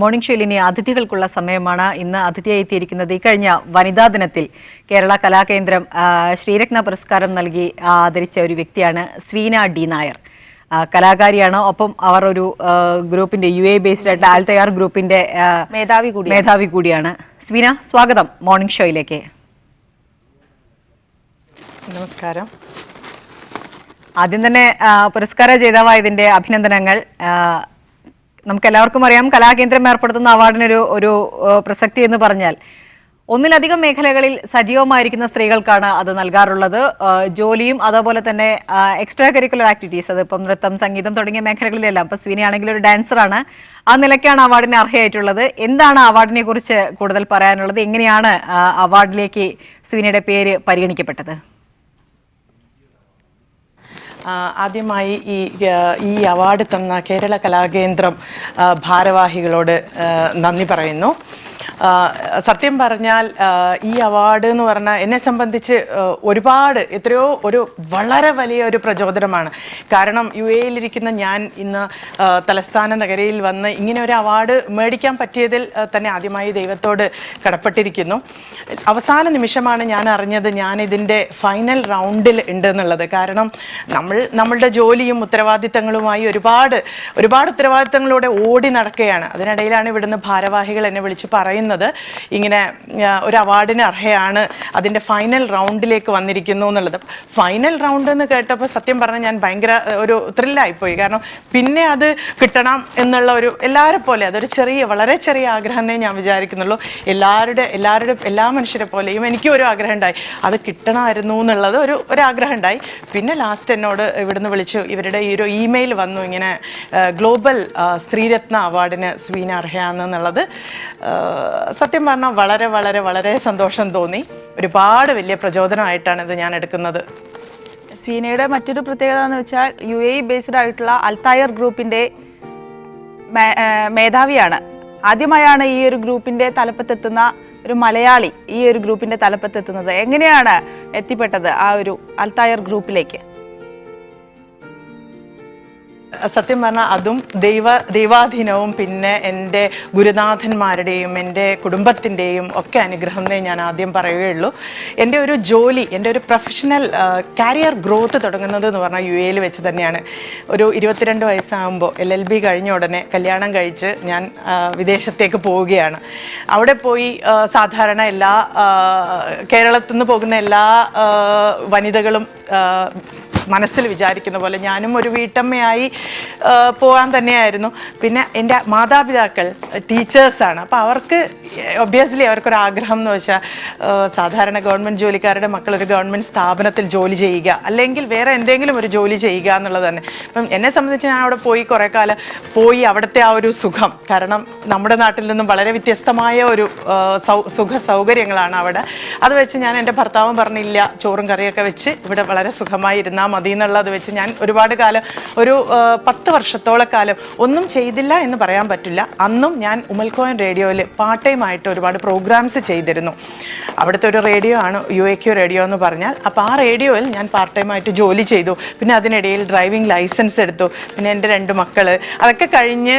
Morning ഷോയിൽ ഇനി അതിഥികൾക്കുള്ള സമയമാണ്. ഇന്ന് അതിഥിയായി എത്തിയിരിക്കുന്നത് ഈ കഴിഞ്ഞ വനിതാ ദിനത്തിൽ കേരള കലാകേന്ദ്രം ശ്രീരത്ന പുരസ്കാരം നൽകി ആദരിച്ച ഒരു വ്യക്തിയാണ് സ്വീന ഡി നായർ. കലാകാരിയാണ്. ഒപ്പം അവർ ഒരു ഗ്രൂപ്പിന്റെ UAE ബേസ്ഡ് ആയിട്ട് ആൽതയാർ ഗ്രൂപ്പിന്റെ മേധാവി കൂടിയാണ്. സ്വീന, സ്വാഗതം മോർണിംഗ് ഷോയിലേക്ക്. നമസ്കാരം. ആദ്യം തന്നെ പുരസ്കാര ജേതാവായതിന്റെ അഭിനന്ദനങ്ങൾ. നമുക്കെല്ലാവർക്കും അറിയാം, കലാകേന്ദ്രം ഏർപ്പെടുത്തുന്ന അവാർഡിനൊരു ഒരു പ്രസക്തി എന്ന് പറഞ്ഞാൽ ഒന്നിലധികം മേഖലകളിൽ സജീവമായിരിക്കുന്ന സ്ത്രീകൾക്കാണ് അത് നൽകാറുള്ളത്. ജോലിയും അതുപോലെ തന്നെ എക്സ്ട്രാ കരിക്കുലർ ആക്ടിവിറ്റീസ്, അതിപ്പം നൃത്തം, സംഗീതം തുടങ്ങിയ മേഖലകളിലെല്ലാം. ഇപ്പം സ്വീനയാണെങ്കിൽ ഒരു ഡാൻസറാണ്. ആ നിലയ്ക്കാണ് അവാർഡിന് അർഹയായിട്ടുള്ളത്. എന്താണ് അവാർഡിനെ കുറിച്ച് കൂടുതൽ പറയാനുള്ളത്? എങ്ങനെയാണ് അവാർഡിലേക്ക് സ്വീനയുടെ പേര് പരിഗണിക്കപ്പെട്ടത്? ആദ്യമായി ഈ അവാർഡ് തന്ന കേരള കലാകേന്ദ്രം ഭാരവാഹികളോട് നന്ദി പറയുന്നു. സത്യം പറഞ്ഞാൽ ഈ അവാർഡ് എന്ന് പറഞ്ഞാൽ എന്നെ സംബന്ധിച്ച് ഒരു വളരെ വലിയ ഒരു പ്രചോദനമാണ്. കാരണം UAEയിലിരിക്കുന്ന ഞാൻ ഇന്ന് തലസ്ഥാന നഗരിയിൽ വന്ന് ഇങ്ങനെ ഒരു അവാർഡ് മേടിക്കാൻ പറ്റിയതിൽ തന്നെ ആദ്യമായി ദൈവത്തോട് കടപ്പെട്ടിരിക്കുന്നു. അവസാന നിമിഷമാണ് ഞാൻ അറിഞ്ഞത് ഞാൻ ഇതിൻ്റെ ഫൈനൽ റൗണ്ടിൽ ഉണ്ട് എന്നുള്ളത്. കാരണം നമ്മളുടെ ജോലിയും ഉത്തരവാദിത്തങ്ങളുമായി ഒരുപാട് ഉത്തരവാദിത്തങ്ങളിലൂടെ ഓടി നടക്കുകയാണ്. അതിനിടയിലാണ് ഇവിടുന്ന് ഭാരവാഹികൾ എന്നെ വിളിച്ച് പറയുന്നത് ഇങ്ങനെ ഒരു അവാർഡിന് അർഹയാണ്, അതിൻ്റെ ഫൈനൽ റൗണ്ടിലേക്ക് വന്നിരിക്കുന്നു എന്നുള്ളത്. ഫൈനൽ റൗണ്ട് എന്ന് കേട്ടപ്പോൾ സത്യം പറഞ്ഞാൽ ഞാൻ ഭയങ്കര ഒരു ത്രില്ലായിപ്പോയി. കാരണം പിന്നെ അത് കിട്ടണം എന്നുള്ള എല്ലാവരെ പോലെ അതൊരു വളരെ ചെറിയ ആഗ്രഹമേ ഞാൻ വിചാരിക്കുന്നുള്ളൂ. എല്ലാ മനുഷ്യരെ പോലെയും എനിക്കും ഒരു ആഗ്രഹം ഉണ്ടായി, അത് കിട്ടണമായിരുന്നു എന്നുള്ളത് ഒരു ആഗ്രഹം ഉണ്ടായി. പിന്നെ ലാസ്റ്റ് എന്നോട് ഇവിടുന്ന് വിളിച്ചു, ഇവരുടെ ഈ ഒരു ഇമെയിൽ വന്നു, ഇങ്ങനെ ഗ്ലോബൽ സ്ത്രീരത്ന അവാർഡിന് സ്വീന അർഹയാണെന്നുള്ളത്. സത്യം പറഞ്ഞാൽ വളരെ വളരെ വളരെ സന്തോഷം തോന്നി. ഒരുപാട് വലിയ പ്രചോദനമായിട്ടാണ് ഇത് ഞാൻ എടുക്കുന്നത്. സ്വീനയുടെ മറ്റൊരു പ്രത്യേകത എന്ന് വെച്ചാൽ UAE ബേസ്ഡ് ആയിട്ടുള്ള അൽതായർ ഗ്രൂപ്പിന്റെ മേധാവിയാണ്. ആദ്യമായാണ് ഈ ഒരു ഗ്രൂപ്പിന്റെ തലപ്പത്തെത്തുന്ന ഒരു മലയാളി ഈ ഒരു ഗ്രൂപ്പിന്റെ തലപ്പത്തെത്തുന്നത്. എങ്ങനെയാണ് എത്തിപ്പെട്ടത് ആ ഒരു അൽതായർ ഗ്രൂപ്പിലേക്ക്? സത്യം പറഞ്ഞാൽ അതും ദൈവാധീനവും പിന്നെ എൻ്റെ ഗുരുനാഥന്മാരുടെയും എൻ്റെ കുടുംബത്തിൻ്റെയും ഒക്കെ അനുഗ്രഹമേ ഞാൻ ആദ്യം പറയുകയുള്ളൂ. എൻ്റെ ഒരു ജോലി, എൻ്റെ ഒരു പ്രൊഫഷണൽ കരിയർ ഗ്രോത്ത് തുടങ്ങുന്നത് എന്ന് പറഞ്ഞാൽ UAEയിൽ വെച്ച് തന്നെയാണ്. ഒരു 22 വയസ്സാകുമ്പോൾ LLB കഴിഞ്ഞ ഉടനെ കല്യാണം കഴിച്ച് ഞാൻ വിദേശത്തേക്ക് പോവുകയാണ്. അവിടെ പോയി സാധാരണ കേരളത്തിൽ നിന്ന് പോകുന്ന എല്ലാ വനിതകളും മനസ്സിൽ വിചാരിക്കുന്ന പോലെ ഞാനും ഒരു വീട്ടമ്മയായി പോകാൻ തന്നെയായിരുന്നു. പിന്നെ എൻ്റെ മാതാപിതാക്കൾ ടീച്ചേഴ്സാണ്. അപ്പോൾ ഒബ്വിയസ്ലി അവർക്കൊരാഗ്രഹം എന്ന് വെച്ചാൽ സാധാരണ ഗവൺമെൻറ് ജോലിക്കാരുടെ മക്കൾ ഒരു ഗവൺമെൻറ് സ്ഥാപനത്തിൽ ജോലി ചെയ്യുക, അല്ലെങ്കിൽ വേറെ എന്തെങ്കിലും ഒരു ജോലി ചെയ്യുക എന്നുള്ളത് തന്നെ. അപ്പം എന്നെ സംബന്ധിച്ച് ഞാൻ അവിടെ കുറേ കാലം അവിടുത്തെ ആ ഒരു സുഖം, കാരണം നമ്മുടെ നാട്ടിൽ നിന്നും വളരെ വ്യത്യസ്തമായ ഒരു സുഖ സൗകര്യങ്ങളാണ് അവിടെ. അത് വെച്ച് ഞാൻ എൻ്റെ ഭർത്താവും പറഞ്ഞില്ല, ചോറും കറിയൊക്കെ വെച്ച് ഇവിടെ വളരെ സുഖമായി ഇരുന്നാൽ മതി എന്നുള്ളത് വെച്ച് ഞാൻ ഒരുപാട് കാലം, ഒരു 10 വർഷത്തോളം കാലം ഒന്നും ചെയ്തില്ല എന്ന് പറയാൻ പറ്റില്ല. അന്നും ഞാൻ ഉമൽക്കോയൻ റേഡിയോയിൽ പാർട്ട് ടൈം ആയിട്ട് ഒരുപാട് പ്രോഗ്രാംസ് ചെയ്തിരുന്നു. അവിടുത്തെ ഒരു റേഡിയോ ആണ് UAQ റേഡിയോ എന്ന് പറഞ്ഞാൽ. അപ്പോൾ ആ റേഡിയോയിൽ ഞാൻ പാർട്ട് ടൈം ആയിട്ട് ജോലി ചെയ്തു. പിന്നെ അതിനിടയിൽ ഡ്രൈവിംഗ് ലൈസൻസ് എടുത്തു. പിന്നെ എൻ്റെ 2 മക്കൾ, അതൊക്കെ കഴിഞ്ഞ്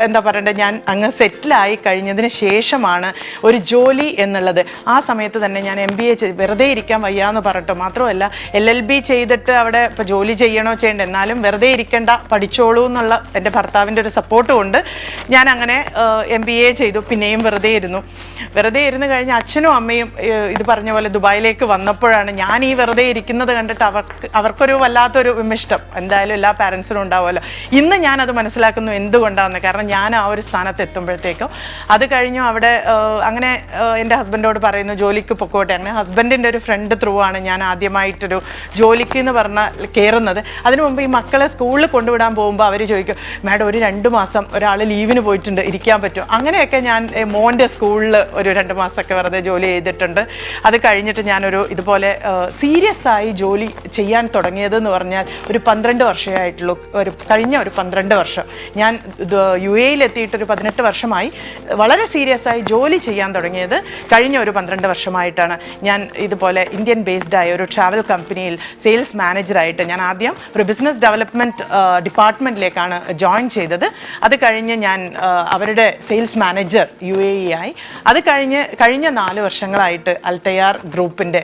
എന്താ പറയണ്ടേ, ഞാൻ അങ്ങ് സെറ്റിലായി കഴിഞ്ഞതിന് ശേഷമാണ് ഒരു ജോലി എന്നുള്ളത്. ആ സമയത്ത് തന്നെ ഞാൻ MBA വെറുതെ ഇരിക്കാൻ വയ്യാന്ന് പറഞ്ഞിട്ടോ, മാത്രമല്ല LLB ചെയ്തിട്ട് അവിടെ ഇപ്പോൾ ജോലി ചെയ്യണോ ചെയ്യേണ്ട, എന്നാലും വെറുതെ ഇരിക്കേണ്ട, പഠിച്ചോളൂ എന്നുള്ള എൻ്റെ ഭർത്താവിൻ്റെ ഒരു സപ്പോർട്ട് കൊണ്ട് ഞാൻ അങ്ങനെ MBA ചെയ്തു. പിന്നെയും വെറുതെ ഇരുന്ന് കഴിഞ്ഞ് അച്ഛനും അമ്മയും ഇത് പറഞ്ഞ പോലെ ദുബായിലേക്ക് വന്നപ്പോഴാണ് ഞാൻ ഈ വെറുതെ ഇരിക്കുന്നത് കണ്ടിട്ട് അവർക്കൊരു വല്ലാത്തൊരു വിമിഷ്ടം എന്തായാലും എല്ലാ പാരൻസിനും ഉണ്ടാവുമല്ലോ. ഇന്ന് ഞാനത് മനസ്സിലാക്കുന്നു എന്തുകൊണ്ടാണെന്ന്. കാരണം ഞാൻ ആ ഒരു സ്ഥാനത്ത് എത്തുമ്പോഴത്തേക്കും അത് കഴിഞ്ഞു. അവിടെ അങ്ങനെ എൻ്റെ ഹസ്ബൻഡോട് പറയുന്നു ജോലിക്ക് പൊക്കോട്ടെ. അങ്ങനെ ഹസ്ബൻഡിൻ്റെ ഒരു ഫ്രണ്ട് ത്രൂ ആണ് ഞാൻ ആദ്യമായിട്ടൊരു ജോലിക്ക് എന്ന് പറഞ്ഞാൽ കയറുന്നത്. അതിനു മുമ്പ് ഈ മക്കളെ സ്കൂളിൽ കൊണ്ടുവിടാൻ പോകുമ്പോൾ അവർ ചോദിക്കും, മാഡം ഒരു 2 മാസം ഒരാൾ ലീവിന് പോയിട്ടുണ്ട്, ഇരിക്കാൻ പറ്റും? അങ്ങനെയൊക്കെ ഞാൻ മോൻ്റെ സ്കൂളിൽ ഒരു 2 മാസമൊക്കെ വെറുതെ ജോലി ചെയ്തിട്ടുണ്ട്. അത് കഴിഞ്ഞിട്ട് ഞാനൊരു ഇതുപോലെ സീരിയസ് ആയി ജോലി ചെയ്യാൻ തുടങ്ങിയതെന്ന് പറഞ്ഞാൽ ഒരു 12 വർഷമായിട്ടുള്ളൂ. കഴിഞ്ഞ ഒരു 12 വർഷം ഞാൻ UAE എത്തിയിട്ടൊരു 18 വർഷമായി. വളരെ സീരിയസ് ആയി ജോലി ചെയ്യാൻ തുടങ്ങിയത് കഴിഞ്ഞ ഒരു 12 വർഷമായിട്ടാണ്. ഞാൻ ഇതുപോലെ ഇന്ത്യൻ ബേസ്ഡ് ആയ ഒരു ട്രാവൽ കമ്പനിയിൽ സെയിൽസ് മാനേജറായിട്ട് ഞാൻ ആദ്യം ഒരു ബിസിനസ് ഡെവലപ്മെൻറ്റ് ഡിപ്പാർട്ട്മെൻറ്റിലേക്കാണ് ജോയിൻ ചെയ്തത്. അത് കഴിഞ്ഞ് ഞാൻ അവരുടെ സെയിൽസ് മാനേജർ UAE ആയി. അത് കഴിഞ്ഞ 4 വർഷങ്ങളായിട്ട് അൽതയാർ ഗ്രൂപ്പിൻ്റെ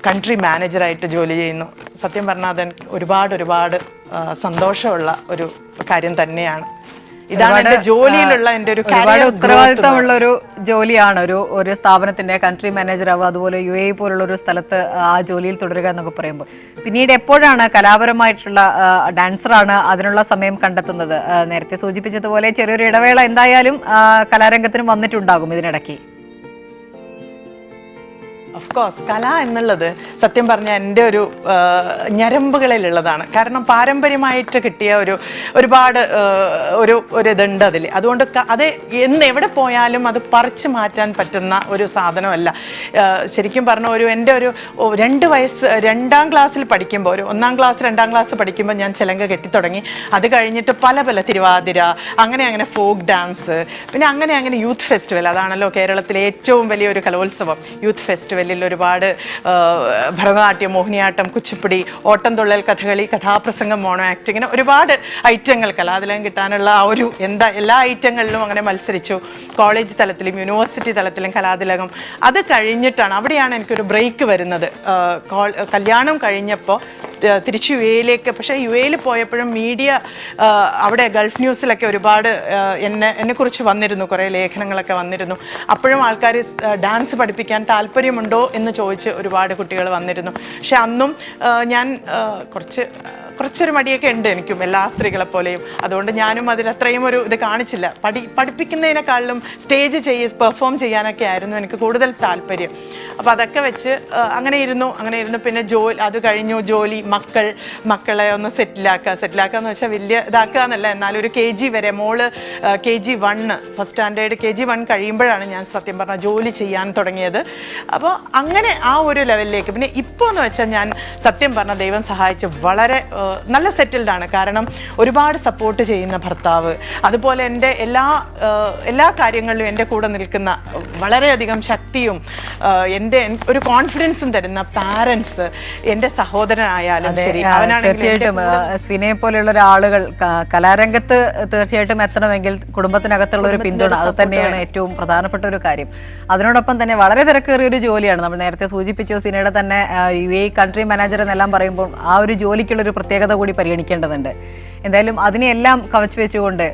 കൺട്രി മാനേജറായിട്ട് ജോലി ചെയ്യുന്നു. സത്യം പറഞ്ഞാൽ അത് ഒരുപാട് സന്തോഷമുള്ള ഒരു കാര്യം തന്നെയാണ്. ഇതാണ് എൻ്റെ ജോലിയിലുള്ള എൻ്റെ ഒരു ഉത്തരവാദിത്തമുള്ള ഒരു ജോലിയാണ്. ഒരു സ്ഥാപനത്തിന്റെ കൺട്രി മാനേജർ ആവുക, അതുപോലെ UAE പോലുള്ള ഒരു സ്ഥലത്ത് ആ ജോലിയിൽ തുടരുക എന്നൊക്കെ പറയുമ്പോൾ പിന്നീട് എപ്പോഴാണ് കലാപരമായിട്ടുള്ള ഡാൻസറാണ് അതിനുള്ള സമയം കണ്ടെത്തുന്നത്? നേരത്തെ സൂചിപ്പിച്ചതുപോലെ ചെറിയൊരു ഇടവേള എന്തായാലും കലാരംഗത്തിനും വന്നിട്ടുണ്ടാകും ഇതിനിടയ്ക്ക്. ഓഫ് കോഴ്സ് കല എന്നുള്ളത് സത്യം പറഞ്ഞാൽ എൻ്റെ ഒരു ഞരമ്പുകളിലുള്ളതാണ്. കാരണം പാരമ്പര്യമായിട്ട് കിട്ടിയ ഒരുപാട് ഇതുണ്ട് അതിൽ. അതുകൊണ്ട് അത് എവിടെ പോയാലും അത് പറിച്ചു മാറ്റാൻ പറ്റുന്ന ഒരു സാധനമല്ല. ശരിക്കും പറഞ്ഞ എൻ്റെ ഒരു 2 വയസ്സ് 2ാം ക്ലാസ്സിൽ പഠിക്കുമ്പോൾ, ഒരു 1ാം ക്ലാസ് 2ാം ക്ലാസ് പഠിക്കുമ്പോൾ ഞാൻ ചിലങ്ക കെട്ടിത്തുടങ്ങി. അത് കഴിഞ്ഞിട്ട് പല തിരുവാതിര, അങ്ങനെ ഫോക്ക് ഡാൻസ്, പിന്നെ അങ്ങനെ യൂത്ത് ഫെസ്റ്റിവൽ. അതാണല്ലോ കേരളത്തിലെ ഏറ്റവും വലിയൊരു കലോത്സവം, യൂത്ത് ഫെസ്റ്റിവൽ. ഒരുപാട് ഭരതനാട്യം, മോഹിനിയാട്ടം, കുച്ചിപ്പുടി, ഓട്ടംതുള്ളൽ, കഥകളി, കഥാപ്രസംഗം, മോണോ ആക്ട്, ഇങ്ങനെ ഒരുപാട് ഐറ്റങ്ങൾ കലാതിലകം കിട്ടാനുള്ള എല്ലാ ഐറ്റങ്ങളിലും അങ്ങനെ മത്സരിച്ചു. കോളേജ് തലത്തിലും യൂണിവേഴ്സിറ്റി തലത്തിലും കലാതിലകം. അത് കഴിഞ്ഞിട്ടാണ്, അവിടെയാണ് എനിക്കൊരു ബ്രേക്ക് വരുന്നത്. കല്യാണം കഴിഞ്ഞപ്പോൾ തിരിച്ച് UAE-യിലേക്ക്. പക്ഷേ UAE-യിൽ പോയപ്പോഴും മീഡിയ, അവിടെ ഗൾഫ് ന്യൂസിലൊക്കെ ഒരുപാട് എന്നെക്കുറിച്ച് വന്നിരുന്നു, കുറേ ലേഖനങ്ങളൊക്കെ വന്നിരുന്നു. അപ്പോഴും ആൾക്കാർ ഡാൻസ് പഠിപ്പിക്കാൻ താല്പര്യമുണ്ടോ എന്ന് ചോദിച്ച് ഒരുപാട് കുട്ടികൾ വന്നിരുന്നു. പക്ഷെ അന്നും ഞാൻ കുറച്ചൊരു മടിയൊക്കെ ഉണ്ട് എനിക്കും, എല്ലാ സ്ത്രീകളെ പോലെയും. അതുകൊണ്ട് ഞാനും അതിലത്രയും ഒരു ഇത് കാണിച്ചില്ല. പഠിപ്പിക്കുന്നതിനേക്കാളും സ്റ്റേജ് പെർഫോം ചെയ്യാനൊക്കെ ആയിരുന്നു എനിക്ക് കൂടുതൽ താല്പര്യം. അപ്പോൾ അതൊക്കെ വെച്ച് അങ്ങനെ ഇരുന്നു. പിന്നെ അത് കഴിഞ്ഞു ജോലി, മക്കളെ ഒന്ന് സെറ്റിലാക്കുക എന്ന് വെച്ചാൽ വലിയ ഇതാക്കുക എന്നല്ല, എന്നാലും ഒരു KG വരെ, മോള് KG1 ഫസ്റ്റ് സ്റ്റാൻഡേർഡ് KG1 കഴിയുമ്പോഴാണ് ഞാൻ സത്യം പറഞ്ഞാൽ ജോലി ചെയ്യാൻ തുടങ്ങിയത്. അപ്പോൾ അങ്ങനെ ആ ഒരു ലെവലിലേക്ക്. പിന്നെ ഇപ്പോൾ എന്ന് വെച്ചാൽ ഞാൻ സത്യം പറഞ്ഞാൽ ദൈവം സഹായിച്ച് വളരെ നല്ല സെറ്റിൽഡാണ്. കാരണം ഒരുപാട് സപ്പോർട്ട് ചെയ്യുന്ന ഭർത്താവ്, അതുപോലെ എൻ്റെ എല്ലാ കാര്യങ്ങളിലും എൻ്റെ കൂടെ നിൽക്കുന്ന വളരെയധികം ശക്തിയും എൻ്റെ ഒരു കോൺഫിഡൻസും തരുന്ന പാരൻസ്, എൻ്റെ സഹോദരനായാലും ശരി, തീർച്ചയായിട്ടും സ്വിനയെ പോലെയുള്ള ആളുകൾ കലാരംഗത്ത് തീർച്ചയായിട്ടും എത്തണമെങ്കിൽ കുടുംബത്തിനകത്തുള്ള ഒരു പിന്തുണ അത് തന്നെയാണ് ഏറ്റവും പ്രധാനപ്പെട്ട ഒരു കാര്യം. അതിനോടൊപ്പം തന്നെ വളരെ തിരക്കേറിയ ഒരു ജോലിയാണ്. നമ്മൾ നേരത്തെ സൂചിപ്പിച്ചു, സ്വിനയുടെ തന്നെ UAE കൺട്രി മാനേജർ എന്നെല്ലാം പറയുമ്പോൾ ആ ഒരു ജോലിക്കുള്ളൊരു പ്രത്യേകത കൂടി പരിഗണിക്കേണ്ടതുണ്ട്. എന്തായാലും അതിനെല്ലാം കവച്ചു വെച്ചുകൊണ്ട്,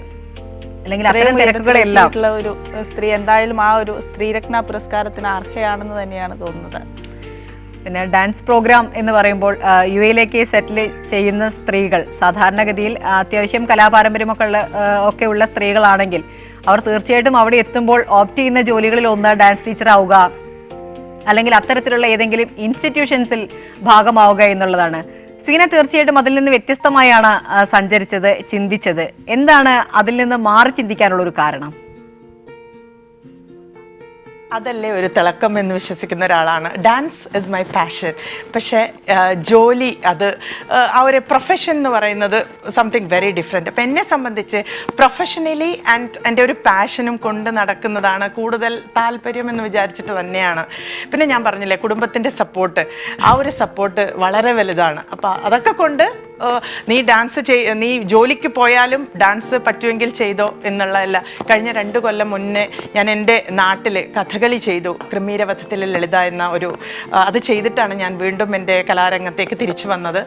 അല്ലെങ്കിൽ അത്തരം തിരക്കുകളെല്ലാം ഒരു സ്ത്രീ എന്തായാലും ആ ഒരു സ്ത്രീരത്ന പുരസ്കാരത്തിന് അർഹയാണെന്ന് തന്നെയാണ് തോന്നുന്നത്. പിന്നെ ഡാൻസ് പ്രോഗ്രാം എന്ന് പറയുമ്പോൾ UAE-യിലേക്ക് സെറ്റിൽ ചെയ്യുന്ന സ്ത്രീകൾ സാധാരണഗതിയിൽ അത്യാവശ്യം കലാപാരമ്പര്യമൊക്കെ ഉള്ള സ്ത്രീകളാണെങ്കിൽ അവർ തീർച്ചയായിട്ടും അവിടെ എത്തുമ്പോൾ ഓപ്റ്റ് ചെയ്യുന്ന ജോലികളിൽ ഒന്ന് ഡാൻസ് ടീച്ചർ ആവുക, അല്ലെങ്കിൽ അത്തരത്തിലുള്ള ഏതെങ്കിലും ഇൻസ്റ്റിറ്റ്യൂഷൻസിൽ ഭാഗമാവുക എന്നുള്ളതാണ്. സ്വീന തീർച്ചയായിട്ടും അതിൽ നിന്ന് വ്യത്യസ്തമായാണ് സഞ്ചരിച്ചത്, ചിന്തിച്ചത്. എന്താണ് അതിൽ നിന്ന് മാറി ചിന്തിക്കാനുള്ള ഒരു കാരണം? അതല്ലേ ഒരു തിളക്കം എന്ന് വിശ്വസിക്കുന്ന ഒരാളാണ്. Dance is my passion. പക്ഷേ ജോലി, അത് ആ ഒരു പ്രൊഫഷൻ എന്ന് പറയുന്നത് സംതിങ് വെരി ഡിഫറെൻറ്റ്. അപ്പം എന്നെ സംബന്ധിച്ച് പ്രൊഫഷണലി എൻ്റെ ഒരു പാഷനും കൊണ്ട് നടക്കുന്നതാണ് കൂടുതൽ താല്പര്യം എന്ന് വിചാരിച്ചിട്ട് തന്നെയാണ്. പിന്നെ ഞാൻ പറഞ്ഞില്ലേ, കുടുംബത്തിൻ്റെ സപ്പോർട്ട്, ആ ഒരു സപ്പോർട്ട് വളരെ വലുതാണ്. അപ്പോൾ അതൊക്കെ കൊണ്ട് നീ ജോലിക്ക് പോയാലും ഡാൻസ് പറ്റുമെങ്കിൽ ചെയ്തോ എന്നുള്ളതല്ല. കഴിഞ്ഞ 2 കൊല്ലം മുന്നേ ഞാൻ എൻ്റെ നാട്ടിൽ കഥകളി ചെയ്തു. ക്രമീരവധത്തിൽ ലളിത എന്ന അത് ചെയ്തിട്ടാണ് ഞാൻ വീണ്ടും എൻ്റെ കലാരംഗത്തേക്ക് തിരിച്ചു വന്നത്.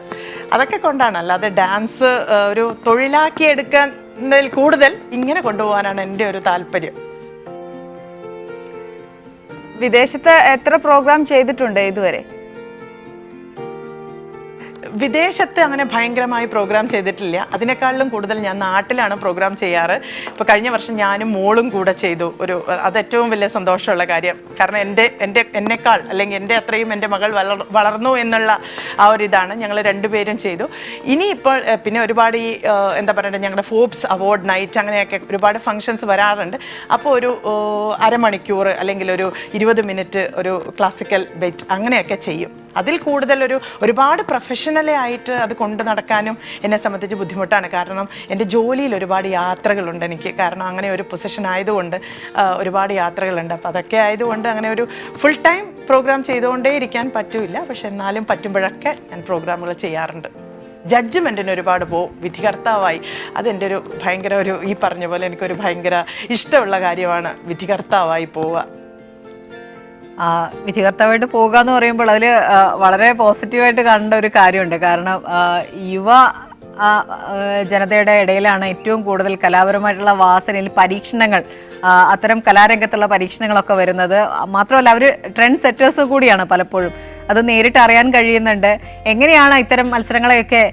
അതൊക്കെ കൊണ്ടാണ്, അല്ലാതെ ഡാൻസ് ഒരു തൊഴിലാക്കി എടുക്കുന്നതിൽ കൂടുതൽ ഇങ്ങനെ കൊണ്ടുപോകാനാണ് എൻ്റെ ഒരു താല്പര്യം. വിദേശത്ത് എത്ര പ്രോഗ്രാം ചെയ്തിട്ടുണ്ട് ഇതുവരെ? വിദേശത്ത് അങ്ങനെ ഭയങ്കരമായി പ്രോഗ്രാം ചെയ്തിട്ടില്ല. അതിനേക്കാളിലും കൂടുതൽ ഞാൻ നാട്ടിലാണ് പ്രോഗ്രാം ചെയ്യാറ്. ഇപ്പോൾ കഴിഞ്ഞ വർഷം ഞാനും മോളും കൂടെ ചെയ്തു. അത് ഏറ്റവും വലിയ സന്തോഷമുള്ള കാര്യം. കാരണം എന്നെക്കാൾ അല്ലെങ്കിൽ എൻ്റെ അത്രയും എൻ്റെ മകൾ വളർന്നു എന്നുള്ള ആ ഒരു ഇതാണ്. ഞങ്ങൾ രണ്ടുപേരും ചെയ്തു. ഇനിയിപ്പോൾ പിന്നെ ഒരുപാട് ഈ എന്താ പറയുക, ഞങ്ങളുടെ ഫോബ്സ് അവാർഡ് നൈറ്റ് അങ്ങനെയൊക്കെ ഒരുപാട് ഫങ്ഷൻസ് വരാറുണ്ട്. അപ്പോൾ ഒരു അരമണിക്കൂർ അല്ലെങ്കിൽ ഒരു 20 മിനിറ്റ് ഒരു ക്ലാസിക്കൽ ബെറ്റ് അങ്ങനെയൊക്കെ ചെയ്യും. അതിൽ കൂടുതൽ ഒരുപാട് പ്രൊഫഷണലി ആയിട്ട് അത് കൊണ്ടു നടക്കാനും എന്നെ സംബന്ധിച്ച് ബുദ്ധിമുട്ടാണ്. കാരണം എൻ്റെ ജോലിയിൽ ഒരുപാട് യാത്രകളുണ്ട് എനിക്ക്. കാരണം അങ്ങനെ ഒരു പൊസിഷൻ ആയതുകൊണ്ട് ഒരുപാട് യാത്രകളുണ്ട്. അപ്പോൾ അതൊക്കെ ആയതുകൊണ്ട് അങ്ങനെ ഒരു ഫുൾ ടൈം പ്രോഗ്രാം ചെയ്തുകൊണ്ടേ ഇരിക്കാൻ പറ്റില്ല. പക്ഷെ എന്നാലും പറ്റുമ്പോഴൊക്കെ ഞാൻ പ്രോഗ്രാമുകൾ ചെയ്യാറുണ്ട്. ജഡ്ജ്മെൻറ്റിന് ഒരുപാട് പോവും. വിധികർത്താവായി അതെൻ്റെ ഭയങ്കര ഈ പറഞ്ഞ പോലെ എനിക്കൊരു ഭയങ്കര ഇഷ്ടമുള്ള കാര്യമാണ്, വിധികർത്താവായി പോവുക. വിധികർത്താവായിട്ട് പോകുക എന്ന് പറയുമ്പോൾ അതിൽ വളരെ പോസിറ്റീവായിട്ട് കാണേണ്ട ഒരു കാര്യമുണ്ട്. കാരണം യുവ ജനതയുടെ ഇടയിലാണ് ഏറ്റവും കൂടുതൽ കലാപരമായിട്ടുള്ള വാസനയിൽ പരീക്ഷണങ്ങൾ, അത്തരം കലാരംഗത്തുള്ള പരീക്ഷണങ്ങളൊക്കെ വരുന്നത്. മാത്രമല്ല അവർ ട്രെൻഡ് സെറ്റേഴ്സ് കൂടിയാണ് പലപ്പോഴും. അത് നേരിട്ട് അറിയാൻ കഴിയുന്നുണ്ട്. എങ്ങനെയാണ് ഇത്തരം മത്സരങ്ങളെയൊക്കെ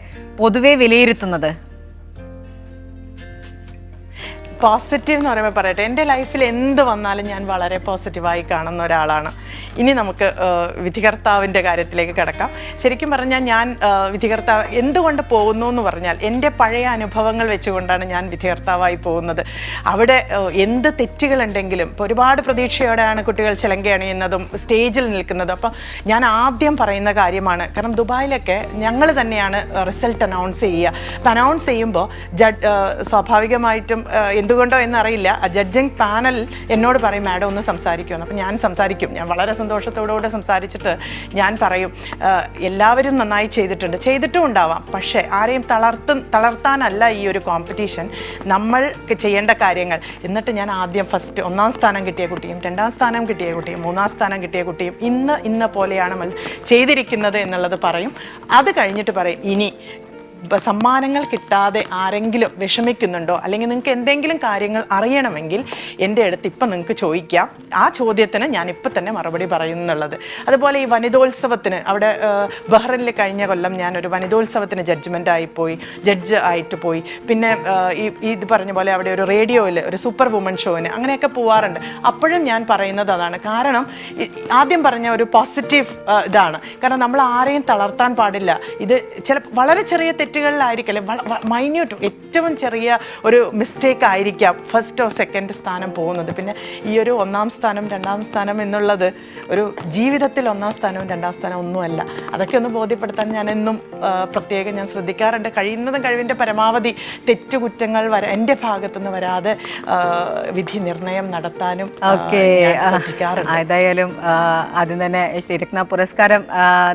പൊതുവെ വിലയിരുത്തുന്നത്? പോസിറ്റീവ് എന്ന് പറയുമ്പോൾ പറയട്ടെ, എൻ്റെ ലൈഫിൽ എന്ത് വന്നാലും ഞാൻ വളരെ പോസിറ്റീവായി കാണുന്ന ഒരാളാണ്. ഇനി നമുക്ക് വിധികർത്താവിൻ്റെ കാര്യത്തിലേക്ക് കിടക്കാം. ശരിക്കും പറഞ്ഞാൽ ഞാൻ വിധികർത്താവ് എന്തുകൊണ്ട് പോകുന്നു എന്ന് പറഞ്ഞാൽ എൻ്റെ പഴയ അനുഭവങ്ങൾ വെച്ചുകൊണ്ടാണ് ഞാൻ വിധികർത്താവായി പോകുന്നത്. അവിടെ എന്ത് തെറ്റുകളുണ്ടെങ്കിലും ഇപ്പോൾ ഒരുപാട് പ്രതീക്ഷയോടെയാണ് കുട്ടികൾ ചിലങ്ക അണിയുന്നതും സ്റ്റേജിൽ നിൽക്കുന്നതും. അപ്പം ഞാൻ ആദ്യം പറയുന്ന കാര്യമാണ്, കാരണം ദുബായിലൊക്കെ ഞങ്ങൾ തന്നെയാണ് റിസൾട്ട് അനൗൺസ് ചെയ്യുക. അപ്പം അനൗൺസ് ചെയ്യുമ്പോൾ സ്വാഭാവികമായിട്ടും എന്തുകൊണ്ടോ എന്നറിയില്ല, ആ ജഡ്ജിങ് പാനൽ എന്നോട് പറയും മാഡം ഒന്ന് സംസാരിക്കുമെന്ന്. അപ്പം ഞാൻ സംസാരിക്കും. ഞാൻ വളരെ സന്തോഷത്തോടുകൂടെ സംസാരിച്ചിട്ട് ഞാൻ പറയും, എല്ലാവരും നന്നായി ചെയ്തിട്ടും ഉണ്ടാവാം, പക്ഷേ ആരെയും തളർത്താനല്ല ഈ ഒരു കോമ്പറ്റീഷൻ, നമ്മൾക്ക് ചെയ്യേണ്ട കാര്യങ്ങൾ. എന്നിട്ട് ഞാൻ ആദ്യം ഫസ്റ്റ് 1ാം സ്ഥാനം കിട്ടിയ കുട്ടിയും 2ാം സ്ഥാനം കിട്ടിയ കുട്ടിയും 3ാം സ്ഥാനം കിട്ടിയ കുട്ടിയും ഇന്ന പോലെയാണ് ചെയ്തിരിക്കുന്നത് എന്നുള്ളത് പറയും. അത് കഴിഞ്ഞിട്ട് പറയും, ഇനി സമ്മാനങ്ങൾ കിട്ടാതെ ആരെങ്കിലും വിഷമിക്കുന്നുണ്ടോ, അല്ലെങ്കിൽ നിങ്ങൾക്ക് എന്തെങ്കിലും കാര്യങ്ങൾ അറിയണമെങ്കിൽ എൻ്റെ അടുത്ത് ഇപ്പം നിങ്ങൾക്ക് ചോദിക്കാം. ആ ചോദ്യത്തിന് ഞാൻ ഇപ്പം തന്നെ മറുപടി പറയുന്നുള്ളത്. അതുപോലെ ഈ വനിതോത്സവത്തിന് അവിടെ ബഹ്റിനിൽ കഴിഞ്ഞ കൊല്ലം ഞാനൊരു വനിതോത്സവത്തിന് ജഡ്ജ് ആയിട്ട് പോയി. പിന്നെ ഇത് പറഞ്ഞ പോലെ അവിടെ ഒരു റേഡിയോയിൽ ഒരു സൂപ്പർ വുമൺ ഷോന് അങ്ങനെയൊക്കെ പോവാറുണ്ട്. അപ്പോഴും ഞാൻ പറയുന്നത് അതാണ്. കാരണം ആദ്യം പറഞ്ഞ ഒരു പോസിറ്റീവ് ഇതാണ്. കാരണം നമ്മൾ ആരെയും തളർത്താൻ പാടില്ല. ഇത് വളരെ ചെറിയ തെറ്റുകളിലായിരിക്കല്ലേ, മൈന്യൂട്ട് ഏറ്റവും ചെറിയ ഒരു മിസ്റ്റേക്ക് ആയിരിക്കാം ഫസ്റ്റോ സെക്കൻഡ് സ്ഥാനം പോകുന്നത്. പിന്നെ ഈ ഒരു 1ാം സ്ഥാനം 2ാം സ്ഥാനം എന്നുള്ളത് ഒരു ജീവിതത്തിൽ 1ാം സ്ഥാനവും 2ാം സ്ഥാനവും ഒന്നുമല്ല. അതൊക്കെ ഒന്ന് ബോധ്യപ്പെടുത്താൻ ഞാൻ എന്നും പ്രത്യേകം ഞാൻ ശ്രദ്ധിക്കാറുണ്ട്. കഴിവിൻ്റെ പരമാവധി തെറ്റുകുറ്റങ്ങൾ എൻ്റെ ഭാഗത്തുനിന്ന് വരാതെ വിധി നിർണയം നടത്താനും ശ്രദ്ധിക്കാറുണ്ട്. ഏതായാലും ആദ്യം തന്നെ ശ്രീരത്ന പുരസ്കാരം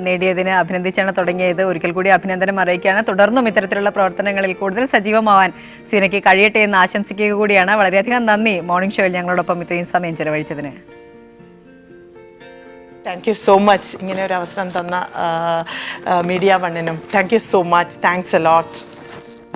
നേടിയതിന് അഭിനന്ദിച്ചാണ് തുടങ്ങിയത്. ഒരിക്കൽ കൂടി അഭിനന്ദനം അറിയിക്കുകയാണ്. തുടർന്നും ഇത്തരത്തിലുള്ള പ്രവർത്തനങ്ങളിൽ കൂടുതൽ സജീവമാവാൻ സീനയ്ക്ക് കഴിയട്ടെ എന്ന് ആശംസിക്കുക കൂടിയാണ്. വളരെയധികം നന്ദി മോർണിംഗ് ഷോയിൽ ഞങ്ങളോടൊപ്പം ഇത്രയും സമയം ചെലവഴിച്ചതിന്. Thank you so much. ഇങ്ങനെ ഒരു അവസരം തന്ന മീഡിയ വണ്ണിനും thank you so much. Thanks a lot.